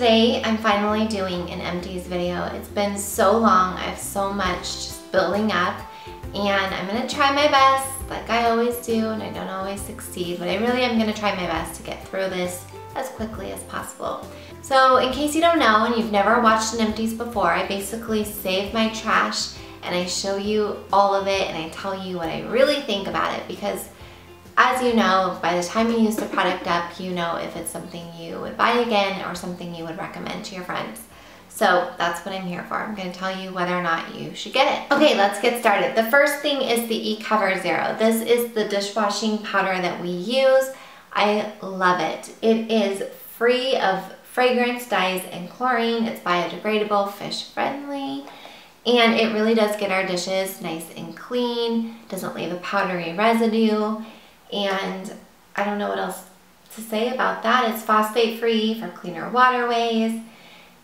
Today I'm finally doing an empties video. It's been so long, I have so much just building up, and I'm gonna try my best like I always do, and I don't always succeed, but I really am gonna try my best to get through this as quickly as possible. So in case you don't know and you've never watched an empties before, I basically save my trash and I show you all of it and I tell you what I really think about it, because as you know, by the time you use the product up, you know if it's something you would buy again or something you would recommend to your friends. So that's what I'm here for. I'm going to tell you whether or not you should get it. Okay, let's get started. The first thing is the Ecollar Zero. This is the dishwashing powder that we use. I love it. It is free of fragrance, dyes, and chlorine. It's biodegradable, fish friendly, and it really does get our dishes nice and clean. Doesn't leave a powdery residue. And I don't know what else to say about that. It's phosphate free for cleaner waterways.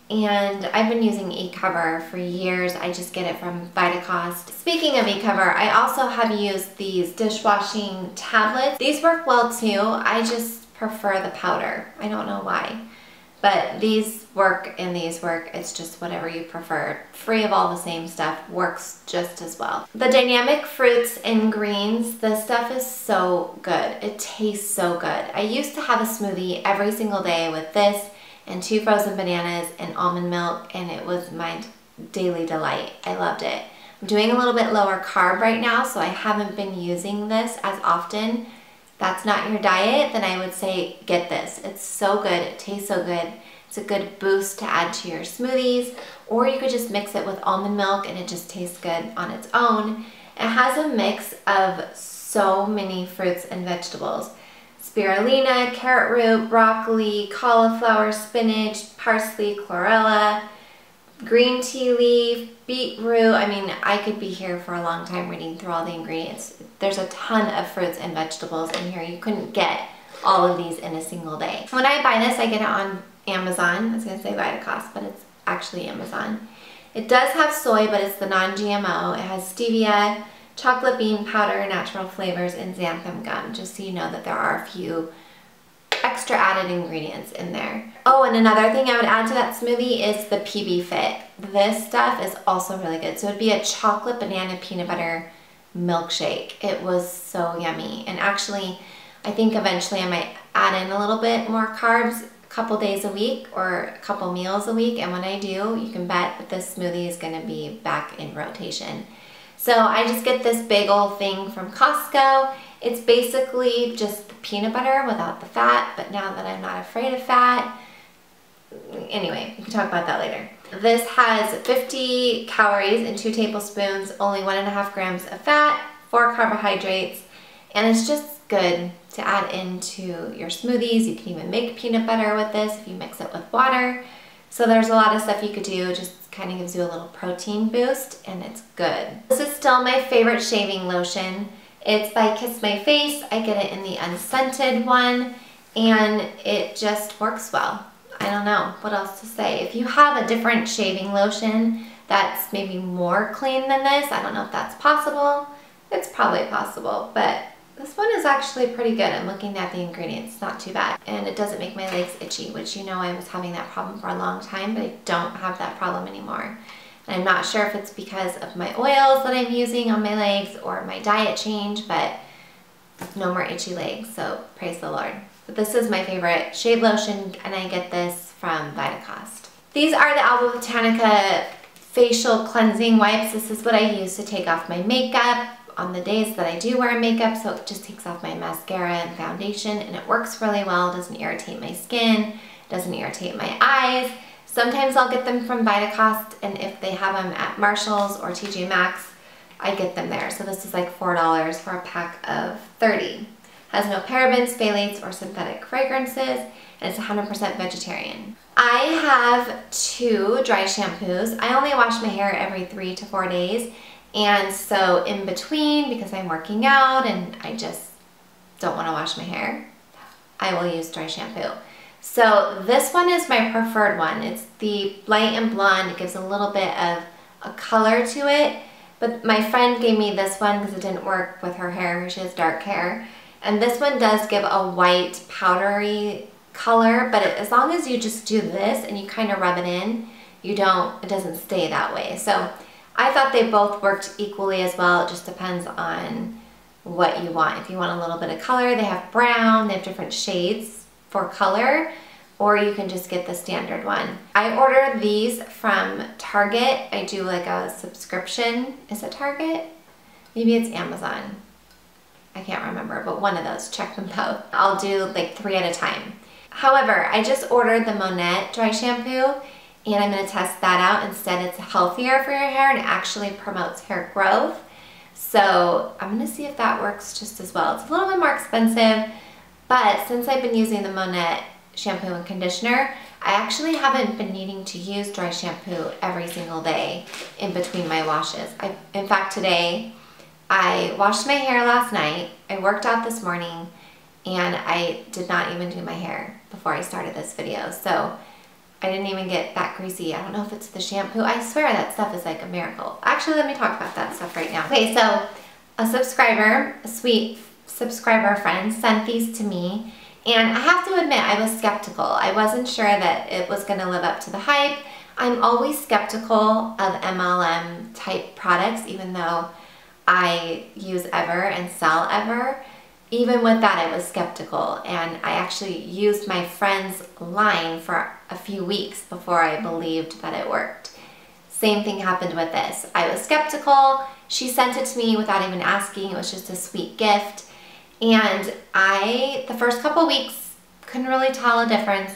And I've been using eCover for years. I just get it from Vitacost. Speaking of eCover, I also have used these dishwashing tablets. These work well too. I just prefer the powder. I don't know why. But these work and these work. It's just whatever you prefer. Free of all the same stuff, works just as well. The dynamic fruits and greens, this stuff is so good. It tastes so good. I used to have a smoothie every single day with this and 2 frozen bananas and almond milk, and it was my daily delight. I loved it. I'm doing a little bit lower carb right now, so I haven't been using this as often. If that's not your diet, then I would say get this. It's so good, it tastes so good. It's a good boost to add to your smoothies, or you could just mix it with almond milk and it just tastes good on its own. It has a mix of so many fruits and vegetables. Spirulina, carrot root, broccoli, cauliflower, spinach, parsley, chlorella, green tea leaf, beetroot. I mean, I could be here for a long time reading through all the ingredients. There's a ton of fruits and vegetables in here. You couldn't get all of these in a single day. When I buy this, I get it on Amazon. I was gonna say Vitacost, but it's actually Amazon. It does have soy, but it's the non-GMO. It has stevia, chocolate bean powder, natural flavors, and xanthan gum, just so you know that there are a few extra added ingredients in there. Oh, and another thing I would add to that smoothie is the PB Fit. This stuff is also really good. So it'd be a chocolate banana peanut butter milkshake. It was so yummy. And actually, I think eventually I might add in a little bit more carbs a couple days a week or a couple meals a week. And when I do, you can bet that this smoothie is gonna be back in rotation. So I just get this big old thing from Costco. It's basically just the peanut butter without the fat, but now that I'm not afraid of fat, anyway, we can talk about that later. This has 50 calories and 2 tablespoons, only 1.5 grams of fat, 4 carbohydrates, and it's just good to add into your smoothies. You can even make peanut butter with this if you mix it with water. So there's a lot of stuff you could do, just kind of gives you a little protein boost, and it's good. This is still my favorite shaving lotion. It's by Kiss My Face. I get it in the unscented one, and it just works well. I don't know what else to say. If you have a different shaving lotion that's maybe more clean than this, I don't know if that's possible. It's probably possible, but this one is actually pretty good. I'm looking at the ingredients, not too bad. And it doesn't make my legs itchy, which you know I was having that problem for a long time, but I don't have that problem anymore. And I'm not sure if it's because of my oils that I'm using on my legs or my diet change, but no more itchy legs, so praise the Lord. But this is my favorite shave lotion, and I get this from Vitacost. These are the Alba Botanica facial cleansing wipes. This is what I use to take off my makeup on the days that I do wear makeup, so it just takes off my mascara and foundation, and it works really well. It doesn't irritate my skin, doesn't irritate my eyes. Sometimes I'll get them from Vitacost, and if they have them at Marshall's or TJ Maxx, I get them there. So this is like $4 for a pack of 30. Has no parabens, phthalates, or synthetic fragrances, and it's 100% vegetarian. I have 2 dry shampoos. I only wash my hair every 3 to 4 days, and so in between, because I'm working out and I just don't want to wash my hair, I will use dry shampoo. So this one is my preferred one. It's the light and blonde. It gives a little bit of a color to it, but my friend gave me this one because it didn't work with her hair. She has dark hair. And this one does give a white powdery color, but as long as you just do this and you kind of rub it in, it doesn't stay that way. So I thought they both worked equally as well. It just depends on what you want. If you want a little bit of color, they have brown, they have different shades for color, or you can just get the standard one. I ordered these from Target. I do like a subscription. Is it Target? Maybe it's Amazon. I can't remember, but one of those, check them both. I'll do like 3 at a time. However, I just ordered the Monette dry shampoo and I'm gonna test that out. Instead, it's healthier for your hair and it actually promotes hair growth. So I'm gonna see if that works just as well. It's a little bit more expensive, but since I've been using the Monette shampoo and conditioner, I actually haven't been needing to use dry shampoo every single day in between my washes. In fact, today, I washed my hair last night, I worked out this morning, and I did not even do my hair before I started this video. So I didn't even get that greasy. I don't know if it's the shampoo. I swear that stuff is like a miracle. Actually, let me talk about that stuff right now. Okay, so a subscriber, a sweet subscriber friend, sent these to me, and I have to admit I was skeptical. I wasn't sure that it was gonna live up to the hype. I'm always skeptical of MLM type products, even though I use Ever and sell Ever. Even with that, I was skeptical, and I actually used my friend's line for a few weeks before I believed that it worked. Same thing happened with this. I was skeptical. She sent it to me without even asking. It was just a sweet gift. And the first couple weeks, couldn't really tell a difference.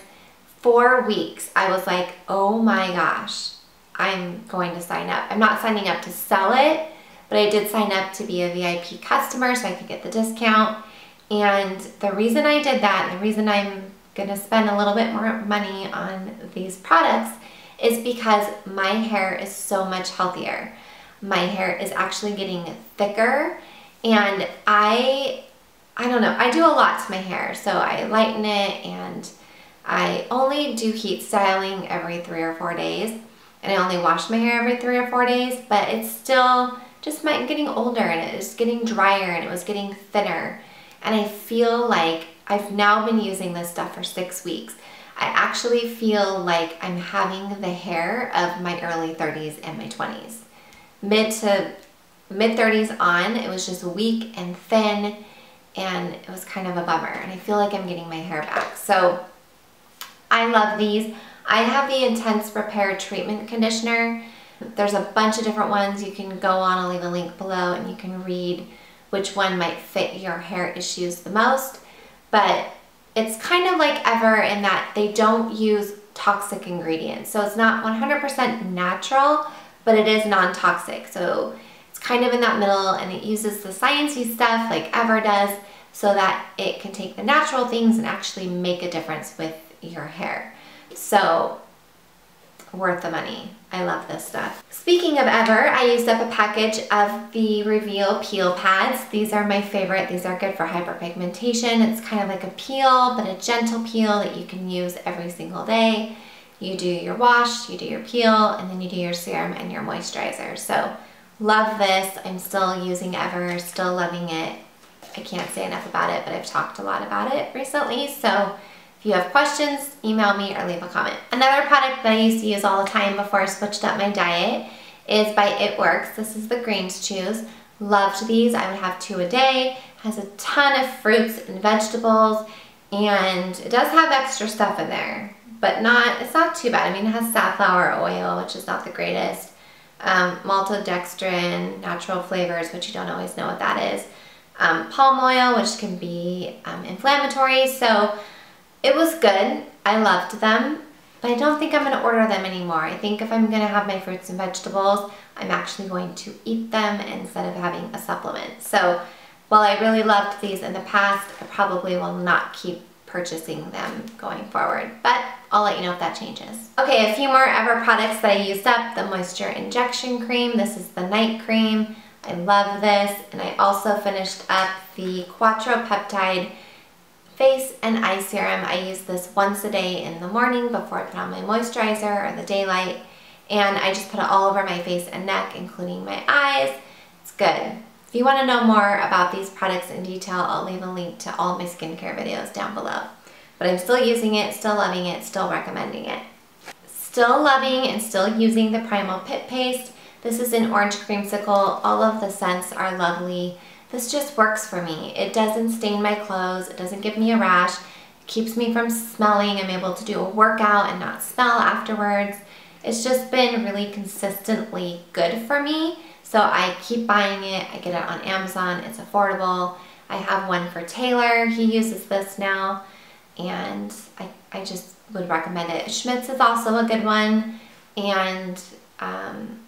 4 weeks, I was like, oh my gosh, I'm going to sign up. I'm not signing up to sell it, but I did sign up to be a VIP customer so I could get the discount. And the reason I did that, and the reason I'm gonna spend a little bit more money on these products, is because my hair is so much healthier. My hair is actually getting thicker, and I don't know, I do a lot to my hair. So I lighten it, and I only do heat styling every 3 or 4 days, and I only wash my hair every 3 or 4 days, but it's still just getting older, and it was getting drier, and it was getting thinner. And I feel like I've now been using this stuff for 6 weeks. I actually feel like I'm having the hair of my early 30s and my 20s. Mid 30s on, it was just weak and thin, and it was kind of a bummer. And I feel like I'm getting my hair back. So I love these. I have the Intense Repair Treatment Conditioner. There's a bunch of different ones you can go on. I'll leave a link below, and you can read which one might fit your hair issues the most. But it's kind of like Ever in that they don't use toxic ingredients. So it's not 100% natural, but it is non-toxic. So it's kind of in that middle, and it uses the sciencey stuff like Ever does so that it can take the natural things and actually make a difference with your hair. So worth the money. I love this stuff. Speaking of Ever, I used up a package of the Reveal Peel Pads. These are my favorite. These are good for hyperpigmentation. It's kind of like a peel, but a gentle peel that you can use every single day. You do your wash, you do your peel, and then you do your serum and your moisturizer. So love this. I'm still using Ever, still loving it. I can't say enough about it, but I've talked a lot about it recently. So if you have questions, email me or leave a comment. Another product that I used to use all the time before I switched up my diet is by It Works. This is the Greens Chews. Loved these. I would have 2 a day. Has a ton of fruits and vegetables, and it does have extra stuff in there, but it's not too bad. I mean, it has safflower oil, which is not the greatest, maltodextrin, natural flavors, which you don't always know what that is, palm oil, which can be inflammatory. So it was good. I loved them, but I don't think I'm going to order them anymore. I think if I'm going to have my fruits and vegetables, I'm actually going to eat them instead of having a supplement. So while I really loved these in the past, I probably will not keep purchasing them going forward, but I'll let you know if that changes. Okay, a few more Ever products that I used up. The Moisture Injection Cream. This is the night cream. I love this. And I also finished up the Quattro Peptide Face and Eye Serum. I use this once a day in the morning before I put on my moisturizer or the daylight, and I just put it all over my face and neck, including my eyes. It's good. If you want to know more about these products in detail, I'll leave a link to all my skincare videos down below. but I'm still using it, still loving it, still recommending it. Still loving and still using the Primal Paste. This is an orange creamsicle. All of the scents are lovely. This just works for me. It doesn't stain my clothes. It doesn't give me a rash. It keeps me from smelling. I'm able to do a workout and not smell afterwards. It's just been really consistently good for me. So I keep buying it. I get it on Amazon. It's affordable. I have one for Taylor. He uses this now, and I just would recommend it. Schmidt's is also a good one, and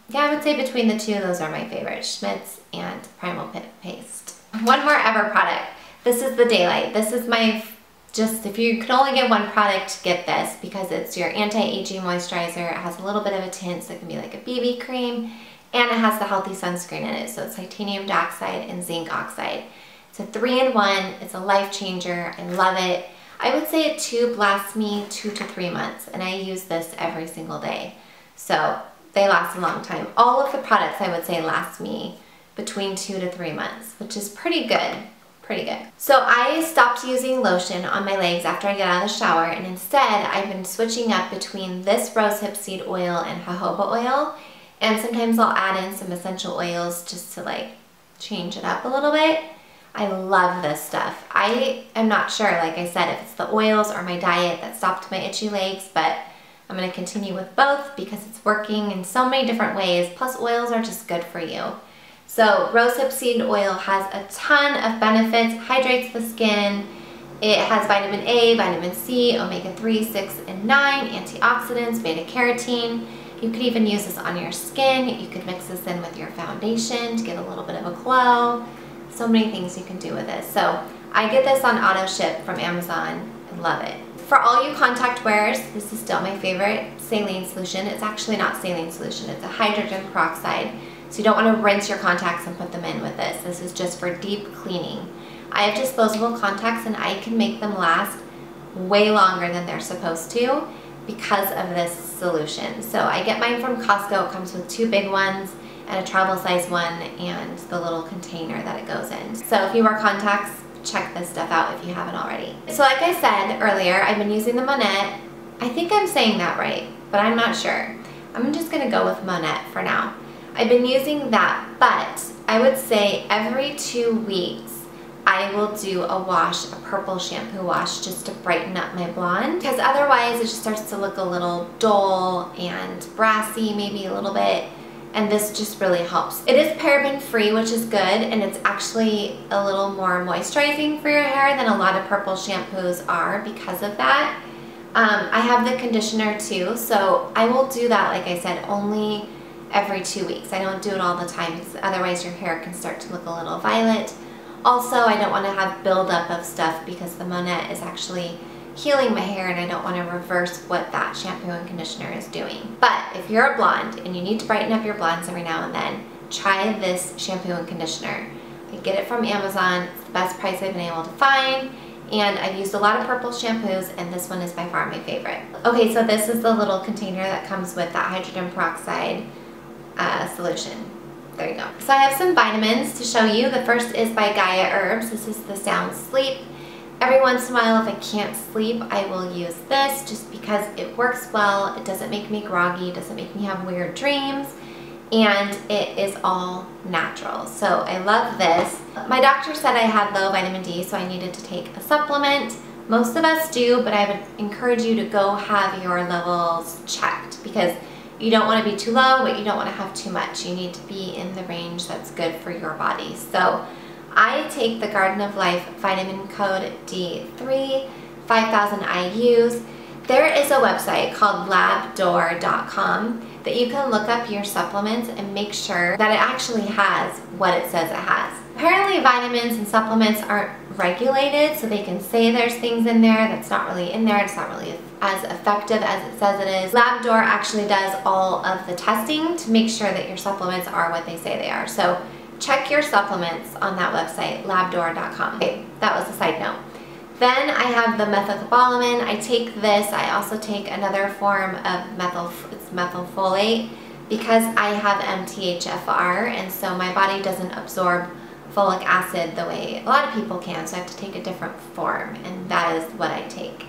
yeah, I would say between the two, those are my favorites, Schmidt's and Primal Paste. One more ever product. This is the Daylight. This is my, if you could only get one product, get this, because it's your anti-aging moisturizer. It has a little bit of a tint, so it can be like a BB cream, and it has the healthy sunscreen in it. So it's titanium dioxide and zinc oxide. It's a 3-in-1. It's a life changer. I love it. I would say a tube lasts me 2 to 3 months, and I use this every single day. So they last a long time. All of the products I would say last me between 2 to 3 months, which is pretty good. Pretty good. So I stopped using lotion on my legs after I get out of the shower, and instead I've been switching up between this rosehip seed oil and jojoba oil, and sometimes I'll add in some essential oils just to like change it up a little bit. I love this stuff. I am not sure, like I said, if it's the oils or my diet that stopped my itchy legs, but I'm going to continue with both because it's working in so many different ways. Plus oils are just good for you. So rosehip seed oil has a ton of benefits, hydrates the skin. It has vitamin A, vitamin C, omega-3, 6, and 9, antioxidants, beta-carotene. You could even use this on your skin. You could mix this in with your foundation to get a little bit of a glow. So many things you can do with this. So I get this on auto ship from Amazon. I love it. For all you contact wearers, this is still my favorite, Saline Solution. It's actually not Saline Solution, it's a hydrogen peroxide. So you don't want to rinse your contacts and put them in with this. This is just for deep cleaning. I have disposable contacts, and I can make them last way longer than they're supposed to because of this solution. So I get mine from Costco. It comes with 2 big ones and a travel size one and the little container that it goes in. So if you wear contacts, check this stuff out if you haven't already. So like I said earlier, I've been using the Monette. I think I'm saying that right, but I'm not sure. I'm just gonna go with Monette for now. I've been using that, but I would say every 2 weeks I will do a wash, a purple shampoo wash, just to brighten up my blonde, because otherwise it just starts to look a little dull and brassy, maybe a little bit, and this just really helps. It is paraben free, which is good, and it's actually a little more moisturizing for your hair than a lot of purple shampoos are because of that. I have the conditioner too, so I will do that, like I said, only every 2 weeks. I don't do it all the time because otherwise your hair can start to look a little violet. Also, I don't want to have buildup of stuff because the Monette is actually healing my hair, and I don't want to reverse what that shampoo and conditioner is doing. But if you're a blonde and you need to brighten up your blondes every now and then, try this shampoo and conditioner. I get it from Amazon. It's the best price I've been able to find, and I've used a lot of purple shampoos, and this one is by far my favorite. Okay, so this is the little container that comes with that hydrogen peroxide solution. There you go. So I have some vitamins to show you. The first is by Gaia Herbs. This is the Sound Sleep. Every once in a while, if I can't sleep, I will use this just because it works well. It doesn't make me groggy, it doesn't make me have weird dreams, and it is all natural. So I love this. My doctor said I had low vitamin D, so I needed to take a supplement. Most of us do, but I would encourage you to go have your levels checked because you don't want to be too low, but you don't want to have too much. You need to be in the range that's good for your body. So I take the Garden of Life Vitamin Code D3, 5,000 IUs. There is a website called labdoor.com that you can look up your supplements and make sure that it actually has what it says it has. Apparently vitamins and supplements aren't regulated, so they can say there's things in there that's not really in there. It's not really as effective as it says it is. LabDoor actually does all of the testing to make sure that your supplements are what they say they are. So check your supplements on that website, labdoor.com. Okay, that was a side note. Then I have the methylfolate. I take this. I also take another form of methylfolate because I have MTHFR, and so my body doesn't absorb folic acid the way a lot of people can, so I have to take a different form, and that is what I take.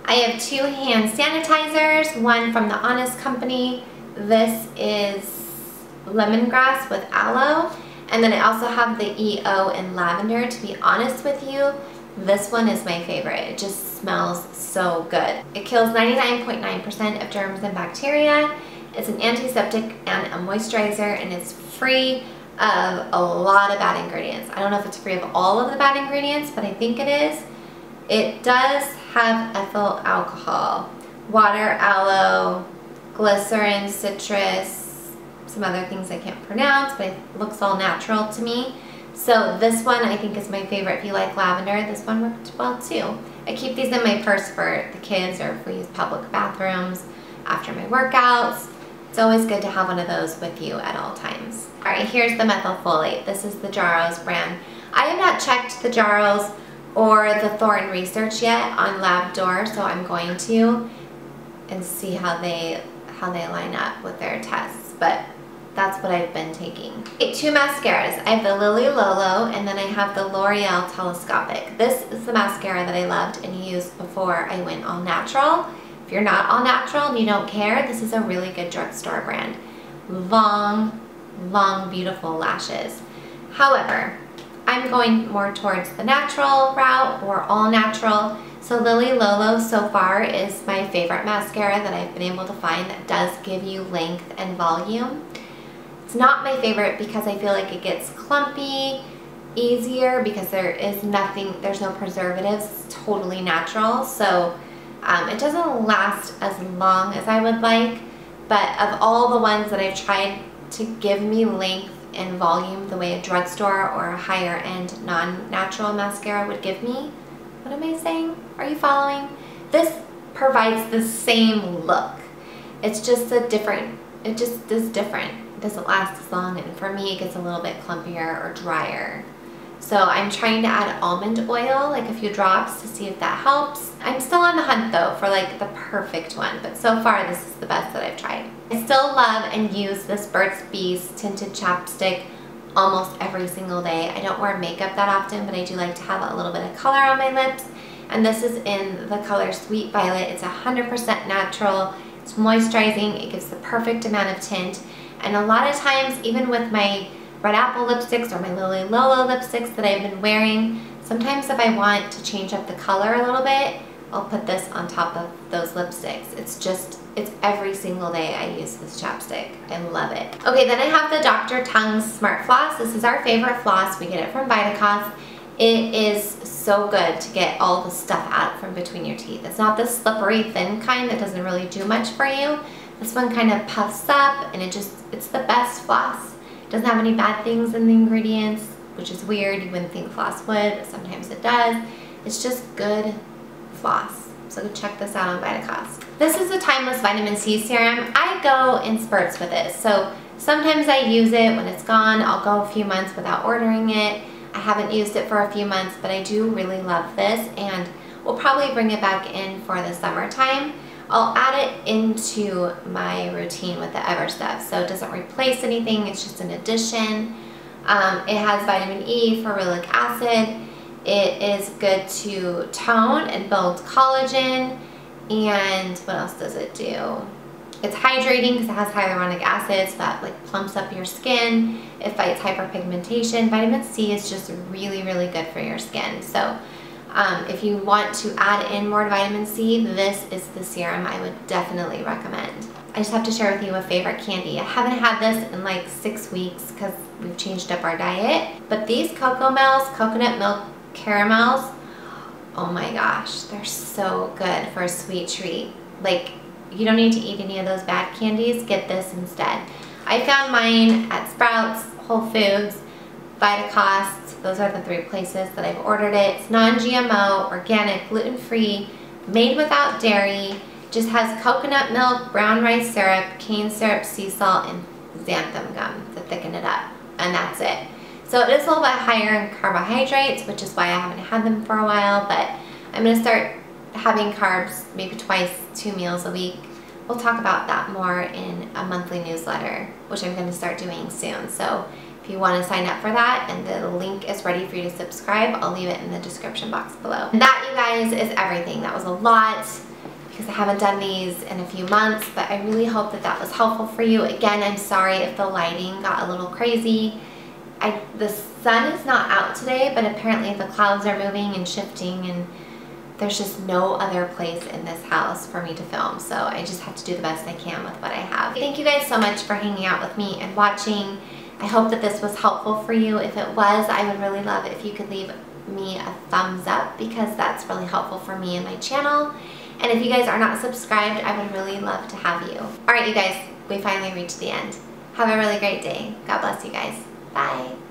I have 2 hand sanitizers, one from the Honest Company. This is lemongrass with aloe. And then I also have the EO in lavender. To be honest with you, this one is my favorite. It just smells so good. It kills 99.9% of germs and bacteria. It's an antiseptic and a moisturizer, and it's free of a lot of bad ingredients. I don't know if it's free of all of the bad ingredients, but I think it is. It does have ethyl alcohol, water, aloe, glycerin, citrus, some other things I can't pronounce, but it looks all natural to me. So this one I think is my favorite. If you like lavender, this one worked well too. I keep these in my purse for the kids or if we use public bathrooms after my workouts. It's always good to have one of those with you at all times. All right, here's the Methylfolate. This is the Jarrows brand. I have not checked the Jarrows or the Thornton Research yet on LabDoor, so I'm going to and see how they line up with their tests. But that's what I've been taking. Okay, 2 mascaras. I have the Lily Lolo and then I have the L'Oreal Telescopic. This is the mascara that I loved and used before I went all natural. If you're not all natural and you don't care, this is a really good drugstore brand. Long, beautiful lashes. However, I'm going more towards the natural route or all natural. So Lily Lolo so far is my favorite mascara that I've been able to find that does give you length and volume. It's not my favorite because I feel like it gets clumpy easier because there's no preservatives. It's totally natural. So it doesn't last as long as I would like, but of all the ones that I've tried to give me length and volume the way a drugstore or a higher end non-natural mascara would give me, what am I saying? Are you following? This provides the same look. It's just it just is different. It doesn't last as long, and for me it gets a little bit clumpier or drier. So I'm trying to add almond oil, like a few drops, to see if that helps. I'm still on the hunt though for like the perfect one, but so far this is the best that I've tried. I still love and use this Burt's Bees tinted chapstick almost every single day. I don't wear makeup that often, but I do like to have a little bit of color on my lips. And this is in the color Sweet Violet. It's 100% natural. It's moisturizing. It gives the perfect amount of tint. And a lot of times, even with my Red Apple lipsticks or my Lily Lolo lipsticks that I've been wearing, sometimes if I want to change up the color a little bit, I'll put this on top of those lipsticks. It's every single day I use this chapstick. I love it. Okay, then I have the Dr. Tongue's Smart Floss. This is our favorite floss. We get it from Vitacost. It is so good to get all the stuff out from between your teeth. It's not the slippery thin kind that doesn't really do much for you. This one kind of puffs up and it's the best floss. It doesn't have any bad things in the ingredients, which is weird. You wouldn't think floss would, but sometimes it does. It's just good floss. So check this out on Vitacost. This is a timeless vitamin C serum. I go in spurts with it. So sometimes I use it when it's gone. I'll go a few months without ordering it. I haven't used it for a few months, but I do really love this, and we'll probably bring it back in for the summertime. I'll add it into my routine with the Ever stuff, so it doesn't replace anything, it's just an addition. It has vitamin E, ferulic acid. It is good to tone and build collagen, and what else does it do? It's hydrating because it has hyaluronic acid, so that like plumps up your skin. It fights hyperpigmentation. Vitamin C is just really, really good for your skin. So if you want to add in more vitamin C, this is the serum I would definitely recommend. I just have to share with you a favorite candy. I haven't had this in like 6 weeks because we've changed up our diet, but these Cocoa Melts, coconut milk caramels, oh my gosh, they're so good for a sweet treat. Like, you don't need to eat any of those bad candies, get this instead. I found mine at Sprouts, Whole Foods, Vitacost. Those are the 3 places that I've ordered it. It's non-GMO, organic, gluten-free, made without dairy, just has coconut milk, brown rice syrup, cane syrup, sea salt, and xanthan gum to thicken it up, and that's it. So it is a little bit higher in carbohydrates, which is why I haven't had them for a while, but I'm gonna start having carbs maybe twice, 2 meals a week. We'll talk about that more in a monthly newsletter, which I'm going to start doing soon. So if you want to sign up for that and the link is ready for you to subscribe, I'll leave it in the description box below. And that, you guys, is everything. That was a lot. because I haven't done these in a few months, but I really hope that that was helpful for you. Again, I'm sorry if the lighting got a little crazy. The sun is not out today, but apparently the clouds are moving and shifting, and there's just no other place in this house for me to film, so I just have to do the best I can with what I have. Thank you guys so much for hanging out with me and watching. I hope that this was helpful for you. If it was, I would really love it if you could leave me a thumbs up, because that's really helpful for me and my channel. And if you guys are not subscribed, I would really love to have you. All right, you guys, we finally reached the end. Have a really great day. God bless you guys. Bye.